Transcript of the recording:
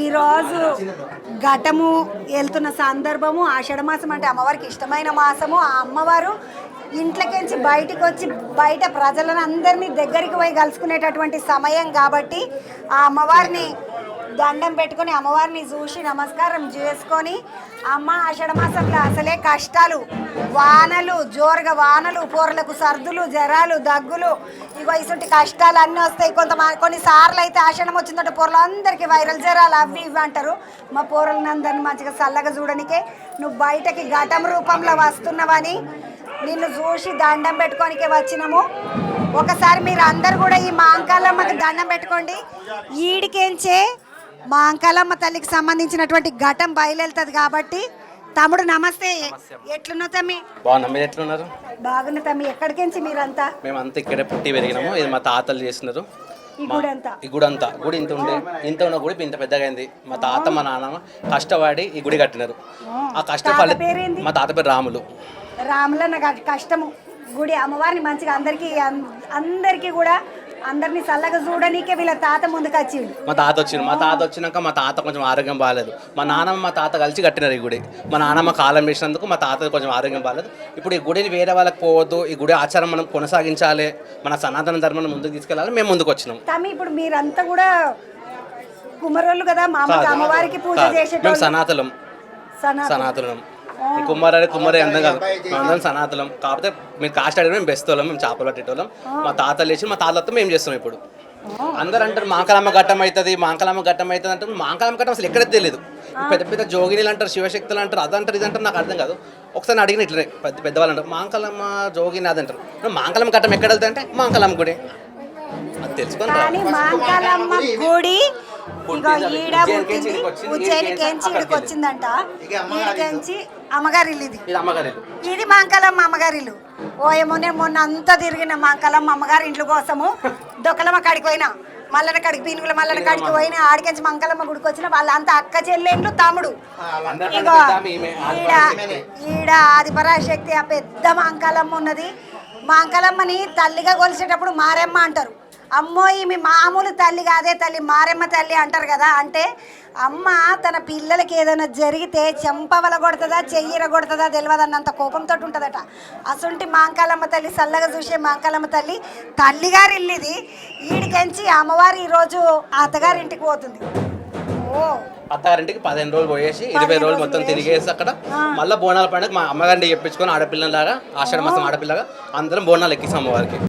ఈరోజు ఘటము వెళ్తున్న సందర్భము ఆషాఢ మాసం అంటే అమ్మవారికి ఇష్టమైన మాసము. ఆ అమ్మవారు ఇంట్లోకించి బయటికి వచ్చి బయట ప్రజలను అందరినీ దగ్గరికి పోయి కలుసుకునేటటువంటి సమయం కాబట్టి ఆ అమ్మవారిని దండం పెట్టుకొని అమ్మవారిని చూసి నమస్కారం చేసుకొని, అమ్మ ఆషాఢ మాసంలో అసలే కష్టాలు, వానలు జోరుగా వానలు, పోరలకు సర్దులు, జ్వరాలు, దగ్గులు, ఇగో ఇటువంటి కష్టాలు అన్నీ వస్తాయి. కొన్నిసార్లు అయితే ఆషాఢం వచ్చిందంటే పోరలు అందరికీ వైరల్ జ్వరాలు అవి ఇవి అంటారు. మా పోరలను అందరినీ మంచిగా చల్లగా చూడనికే నువ్వు బయటకి ఘటం రూపంలో వస్తున్నావని నిన్ను చూసి దండం పెట్టుకోనికే వచ్చినాము. ఒకసారి మీరు అందరు కూడా ఈ మాంకాలమ్మకి దండం పెట్టుకోండి. ఈడికేంచే మా అంకాలమ్మ తల్లికి సంబంధించినటువంటి ఘటం బయలుదేరుతుంది కాబట్టి. తమ్ముడు నమస్తే, ఎట్లున్నావు తమ్మి? బాగున్నా, మీరు ఎట్లున్నారు? బాగున్నా తమ్మి. ఎక్కడికించి మీరంతా? మేమంతా ఇక్కడే పుట్టి పెరిగినాము. ఇది మా తాతలు చేసినారు. ఈ గుడి అంతా గుడి ఇంత ఉన్న గుడి ఇంత పెద్దగా అయింది. మా తాత మా నాన్నమ్మ కష్టపడి ఈ గుడి కట్టినారు. ఆ కష్టపడి మా తాత పేరు రాములు. రాములన్న కష్టము గుడి అమ్మవారిని మంచిగా అందరికీ కూడా అందరినీ చల్లగా చూడనీకే వీళ్ళ తాత ముందుకు వచ్చిండు. మా తాత వచ్చినాక మా తాత కొంచెం ఆరోగ్యం బాగాలేదు. మా నాన్నమ్మ మా తాత కలిసి కట్టినారు ఈ గుడి. మా నాన్నమ్మ కాలం వేసినందుకు మా తాత కొంచెం ఆరోగ్యం బాగాలేదు. ఇప్పుడు ఈ గుడిని వేరే వాళ్ళకి పోవద్దు, ఈ గుడి ఆచారం మనం కొనసాగించాలి, మన సనాతన ధర్మాన్ని ముందుకు తీసుకెళ్ళాలి, మేము ముందుకు వచ్చినాం. తమ్మి ఇప్పుడు మీరంతా కూడా కుమరోళ్ళు కదా, మా అమ్మవారికి పూజ చేసేటోళ్ళు. సనాతనం కుమ్మరే అందం కాదు, అందరం సనాతనం. కాకపోతే మేము కాస్ట్ అడిగిన మేము బెస్తోళ్ళం, మేము చేపలు పట్టేటోళ్ళం. మా తాతలు వేసి మా తాతలతో మేము చేస్తున్నాం. ఇప్పుడు అందరూ అంటారు మాంకాలమ్మ ఘట్టం అవుతుంది అంటే మాంకాలమ్మ ఘట్టం అసలు ఎక్కడైతే తెలియదు. పెద్ద పెద్ద జోగినీలు అంటారు, శివశక్తులు అంటారు, అదంటారు ఇదంటారు, నాకు అర్థం కాదు. ఒకసారి అడిగిన ఇట్లనే పెద్దవాళ్ళు అంటారు మాంకాలమ్మ జోగిని అదంటారు. మాంకాలమ్మ ఘట్టం ఎక్కడ వెళ్తా అంటే మాంకాలమ్మ గుడి అది తెలుసుకొని వచ్చిందంట. ఈడికెంచి అమ్మగారి ఇల్లు ఇది మాంకాలమ్మ అమ్మగారి ఇల్లు. మొన్న అంతా తిరిగిన మాంకాలమ్మ అమ్మగారి ఇంట్లో కోసము దొక్కలమ్మ కాడికి పోయినా, మల్లన్న కాడికి పీనుగుల మల్లన్న కాడికి పోయినా, ఆడికెంచి మంకలమ్మ గుడికి వచ్చిన వాళ్ళంతా అక్క చెల్లెండ్లు తమ్ముడు. ఇగో ఈడ ఆదిపరాశక్తి ఆ పెద్ద మాంకాలమ్మ ఉన్నది. మాంకాలమ్మని తల్లిగా కొలిసేటప్పుడు మారెమ్మ అంటారు. అమ్మో ఈమె మామూలు తల్లి కాదే తల్లి, మారెమ్మ తల్లి అంటారు కదా. అంటే అమ్మ తన పిల్లలకి ఏదైనా జరిగితే చెంపవల కొడుతుందా చెయ్యిర కొడుతుందా తెలియదు అన్నంత కోపంతో ఉంటుందట. అసంటి మాంకాలమ్మ తల్లి చల్లగా చూసే మాంకాలమ్మ తల్లి తల్లిగారి ఇల్లు ఇది. ఈడికెంచి అమ్మవారు ఈరోజు అత్తగారింటికి పోతుంది. అత్తగారింటికి 15 రోజులు పోయేసి 20 రోజులు మొత్తం తిరిగేసి అక్కడ మళ్ళీ బోనాల పండుగ మా అమ్మగారిని చెప్పించుకొని ఆడపిల్లలాగా ఆషాఢ మాసం ఆడపిల్లగా అందరం బోనాలు ఎక్కిస్తాం అమ్మవారికి.